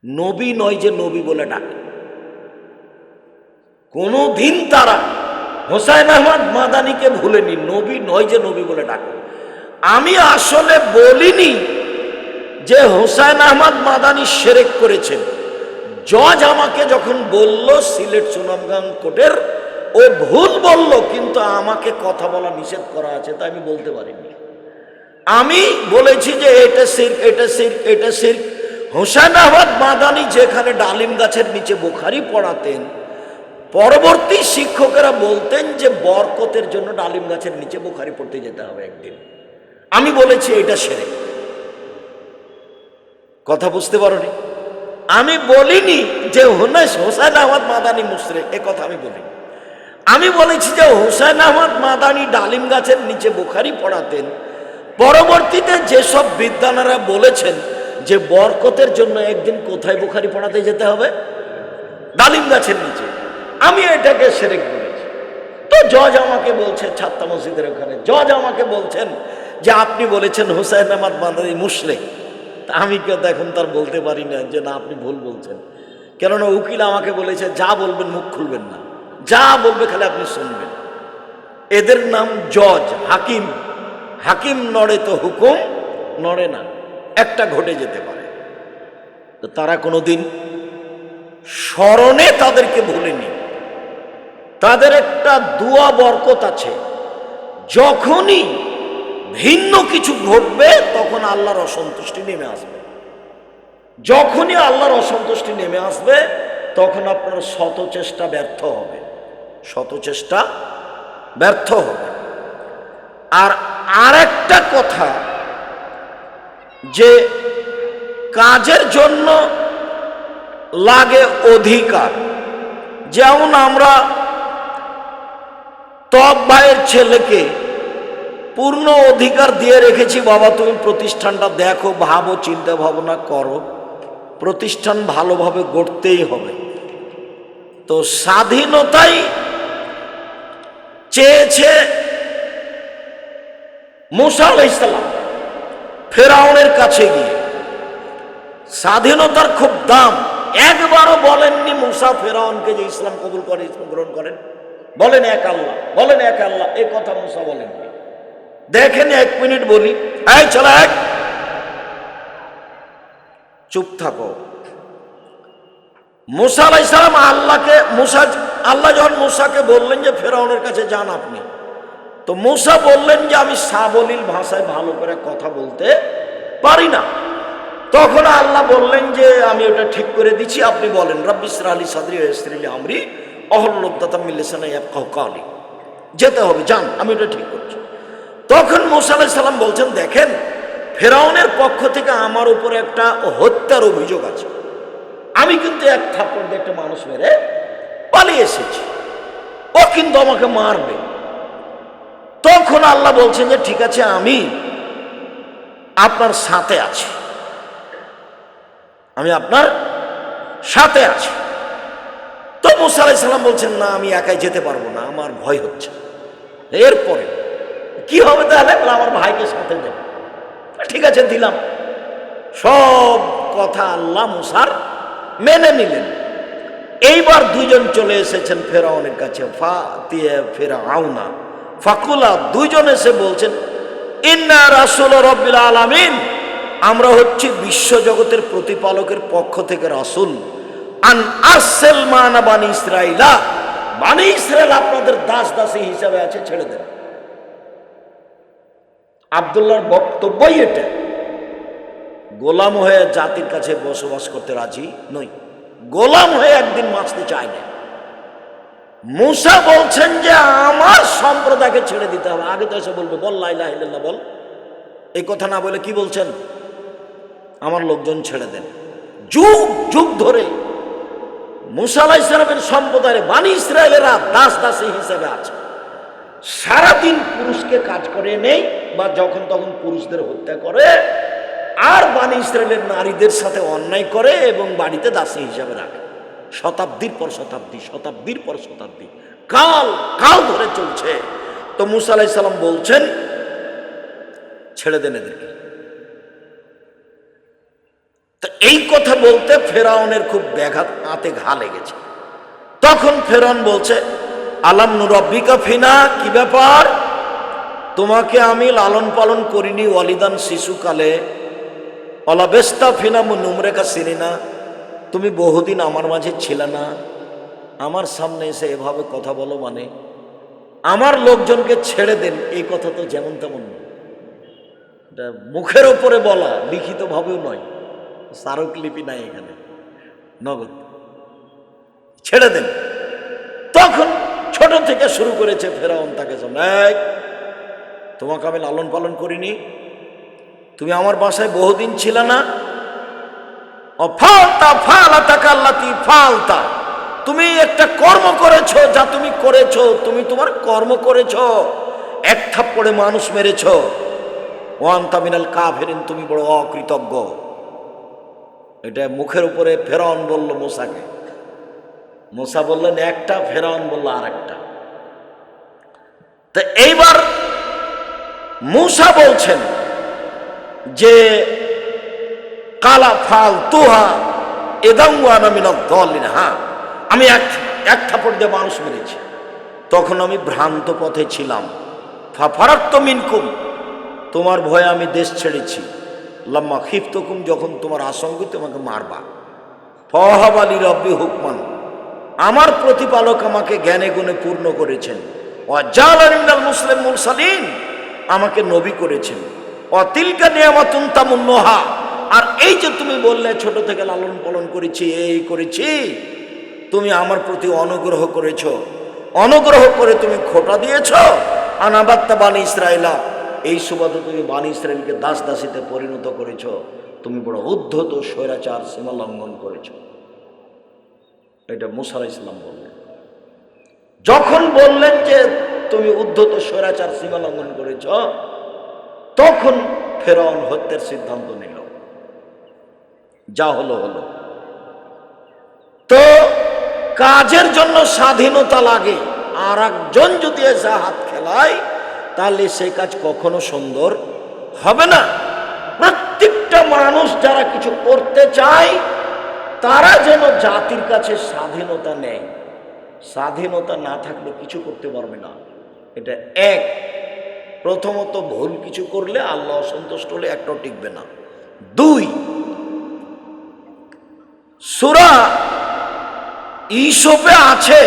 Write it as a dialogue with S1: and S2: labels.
S1: নবী নয় যে নবী বলে ডাকে। কোনদিন তারা হোসাইন আহমদ মাদানিকে ভুলেনি, নবী নয় যে নবী বলে ডাকে। আমি আসলে বলিনি যে হোসাইন আহমদ মাদানি শিরক করেছেন। জজ আমাকে যখন বলল সিলেট সুনামগঞ্জ কোর্টের, ও ভুল বলল, কিন্তু আমাকে কথা বলা নিষেধ করা আছে, তাই আমি বলতে পারিনি। আমি বলেছি যে এটা শিরক, এটা শিরক, এটা শিরক। হোসাইন আহমদ মাদানি যেখানে ডালিম গাছের নিচে বুখারী পড়াতেন, পরবর্তী শিক্ষকেরা বলতেন যে বরকতের জন্য ডালিম গাছের নিচে বুখারী পড়তে যেতে হবে একদিন। আমি বলেছি এটা শিরক। কথা বুঝতে পারোনি? আমি বলিনি যে হোসাইন আহমদ মাদানি মুশরিক, এ কথা আমি বলিনি। আমি বলেছি যে হোসাইন আহমদ মাদানি ডালিম গাছের নিচে বুখারী পড়াতেন, পরবর্তীতে যেসব বিদ্বানেরা বলেছেন যে বরকতের জন্য একদিন কোথায় বুখারী পড়াতে যেতে হবে? ডালিম গাছের নিচে। আমি এটাকে শিরক বলেছি। তো জজ আমাকে বলছে, ছাত্তা মসজিদের ওখানে জজ আমাকে বলছেন যে আপনি বলেছেন হোসাইন আহমদ মাদানি মুশরিক। তা আমি কেউ এখন তার বলতে পারি না যে না, আপনি ভুল বলছেন। কেননা উকিল আমাকে বলেছে যা বলবেন মুখ খুলবেন না, যা বলবে খালি আপনি শুনবেন। এদের নাম জজ, হাকিম। হাকিম নড়ে তো হুকুম নড়ে না, একটা ঘটে যেতে পারে। তো তারা কোনোদিন স্মরণে তাদেরকে ভুলেনি। তাদের একটা দুয়া বরকত আছে, যখনই ভিন্ন কিছু ঘটবে তখন আল্লাহর অসন্তুষ্টি নেমে আসবে। যখনই আল্লাহর অসন্তুষ্টি নেমে আসবে তখন আপনার শত চেষ্টা ব্যর্থ হবে, শত চেষ্টা ব্যর্থ হবে। আর আরেকটা কথা, যে কাজের জন্য লাগে অধিকার। যেমন আমরা তব ভাইয়ের ছেলেকে পূর্ণ অধিকার দিয়ে রেখেছি, বাবা তুমি প্রতিষ্ঠানটা দেখো, ভাবো, চিন্তা ভাবনা করো, প্রতিষ্ঠান ভালোভাবে গড়তেই হবে। তো স্বাধীনতাই চেয়েছে মুসা আলাইহিস সালাম ফেরাউনের কাছে গিয়ে। স্বাধীনতার খুব দাম। একবারও বলেননি মুসা ফেরাউনকে যে ইসলাম কবুল করে, ইসলাম গ্রহণ করেন, বলেন এক আল্লাহ, বলেন এক আল্লাহ, এ কথা মুসা বলেননি। দেখেন, 1 মিনিট বলি, এই চলো এক, চুপ থাকো। মুসা আলাইহিস সালাম আল্লাহ যখন মুসাকে বললেন যে ফেরাউনের কাছে যান আপনি, তো মুসা বললেন যে আমি সাবলীল ভাষায় ভালো করে কথা বলতে পারি না। তখন আল্লাহ বললেন যে আমি ওটা ঠিক করে দিচ্ছি, আপনি বলেন রব্বি ইশরাহ লি সাদরি ওয়া ইয়াসসির লি আমরি ওয়াহলুল উকদাতাম মিন লিসানি ইয়াফকাহু কাওলি। যেতে হবে, যান, আমি ওটা ঠিক করছি। তখন মুসা আলাইহিস সালাম বলছেন, দেখেন ফেরাউনের পক্ষ থেকে আমার উপরে একটা হত্যার অভিযোগ আছে। আমি কিন্তু এক থাপ্পড় দিয়ে একটা মানুষ মেরে পালিয়ে এসেছি, ও কিন্তু আমাকে মারবে। তখন আল্লাহ বলছেন যে ঠিক আছে, আমি আপনার সাথে আছি, আমি আপনার সাথে আছি। তো মুসা আলাইহিস সালাম বলছেন না, আমি একাই যেতে পারবো না, আমার ভয় হচ্ছে। এরপরে কি হবে তাহলে? আমার ভাইকে সাথে দেব। ঠিক আছে, দিলাম। সব কথা আল্লাহ মুসার মেনে নিলেন। এইবার দুজন চলে এসেছেন ফেরাউনের কাছে, ফেরাউনা ফাকুলা, দুইজন এসে বলছেন ইন্না রাসূল রাব্বিল আলামিন, আমরা হচ্ছি বিশ্বজগতের প্রতিপালকের পক্ষ থেকে রাসূল, আন আরসিল মানা বানি ইসরাইলা, বানি ইসরাইল আপনাদের দাস দাসী হিসাবে আছে, ছেড়ে দেন। আব্দুল্লাহর বক্তব্যই এটা, গোলাম হয়ে জাতির কাছে বসবাস করতে রাজি নই, গোলাম হয়ে একদিন বাঁচতে চায় না। মুসা বলছেন যে আমার সম্প্রদায়কে ছেড়ে দিতে হবে। আগে তো এসে বলবে বল লা ইলাহা ইল্লাল্লাহ বল, এই কথা না বলে কি বলছেন? আমার লোকজন ছেড়ে দেন। যুগ যুগ ধরে মুসা আলাইহিস সালামের সম্প্রদায়ের বানি ইসরায়েলেরা দাস দাসী হিসেবে আছে। সারাদিন পুরুষকে কাজ করে নেই, বা যখন তখন পুরুষদের হত্যা করে, আর বানি ইসরায়েলের নারীদের সাথে অন্যায় করে এবং বাড়িতে দাসী হিসাবে রাখে। শতাব্দীর পর শতাব্দী, শতাব্দীর পর শতাব্দী, কাল কাল ধরে চলছে। তো মুসা আলাইহিস সালাম বলছেন ছেড়ে দেন এদেরকে। তো এই কথা বলতে ফেরাউনের খুব ব্যাঘাত, হাতে ঘা লেগেছে। তখন ফেরাউন বলছে, আলাম নুরাব্বিকা ফিনা, কি ব্যাপার, তোমাকে আমি লালন পালন করিনি ওয়ালিদান শিশুকালে, অলাবেস্তা ফিনা নুমরেকা সিনিনা, তুমি বহুদিন আমার মাঝে ছিলে না, আমার সামনে এসে এভাবে কথা বলো, মানে আমার লোকজনকে ছেড়ে দেন, এই কথা তো যেমন তেমন নয়, এটা মুখের ওপরে বলা, লিখিত ভাবেও নয়, স্মারকলিপি নাই এখানে, নগদ ছেড়ে দেন। তখন ছোট থেকে শুরু করেছে ফেরাউন তাকে, তোমাকে আমি লালন পালন করিনি, তুমি আমার বাসায় বহুদিন ছিল না, ফালতা ফালাতা কাল্লাতি ফালতা, তুমি একটা কর্ম করেছো, যা তুমি করেছো, তুমি তোমার কর্ম করেছো, এক থাপ্পড়ে মানুষ মেরেছো, ওয়ান্তা মিনাল কাফিরিন, তুমি বড় অকৃতজ্ঞ। এটা মুখের উপরে ফেরাউন বলল মুসাকে, মুসা বললেন একটা, ফেরাউন বলল আর একটা। তো এইবার মুসা বলছেন যে কালা ফাল তুহা এদাউয়ানা মিনাদ দাল্লিন, হ্যাঁ আমি এক থাপড় দিয়ে মানুষ মেরেছি, তখন আমি ভ্রান্ত পথে ছিলাম, ফারাক্ত মিনকুম, তোমার ভয়ে আমি দেশ ছেড়েছি, লাম্মা খিফতুকুম, যখন তোমার আশঙ্কা তোমাকে মারবা, ফওয়াহাবালি রব্বি হুকমান, আমার প্রতিপালক আমাকে জ্ঞানে গুণে পূর্ণ করেছেন, ওয়াজালানি মিনাল মুসলিম মুরসালিন, আমাকে নবী করেছেন, অতিলকা নিয়ামাতুন তামুন্নুহা, আর এই যে তুমি বললে ছোট থেকে লালন পালন করেছি, এই করেছি, তুমি আমার প্রতি অনুগ্রহ করেছ, অনুগ্রহ করে তুমি খোটা দিয়েছ, আনাবাত্তা বানি ইসরাইলা, এই সুবাদে তুমি বানি ইসরাইলকে দাস দাসীতে পরিণত করেছ, তুমি বড় উদ্ধত স্বৈরাচার সীমা লঙ্ঘন করেছ। এটা মুসা আলাইহিস সালাম বললেন। যখন বললেন যে তুমি উদ্ধত স্বৈরাচার সীমা লঙ্ঘন করেছ, তখন ফেরাউন হত্যার সিদ্ধান্ত নিল, যা হলো হলো। তো কাজের জন্য স্বাধীনতা লাগে, আর একজন যদি এসে হাত খেলায় তাহলে সেই কাজ কখনো সুন্দর হবে না। প্রত্যেকটা মানুষ যারা কিছু করতে চায় তারা যেন জাতির কাছে স্বাধীনতা নেয়, স্বাধীনতা না থাকলে কিছু করতে পারবে না। এটা এক, প্রথমত ভুল কিছু করলে আল্লাহ অসন্তুষ্ট হলে একটাও টিকবে না। দুই, সূরা ইউসুফে আছে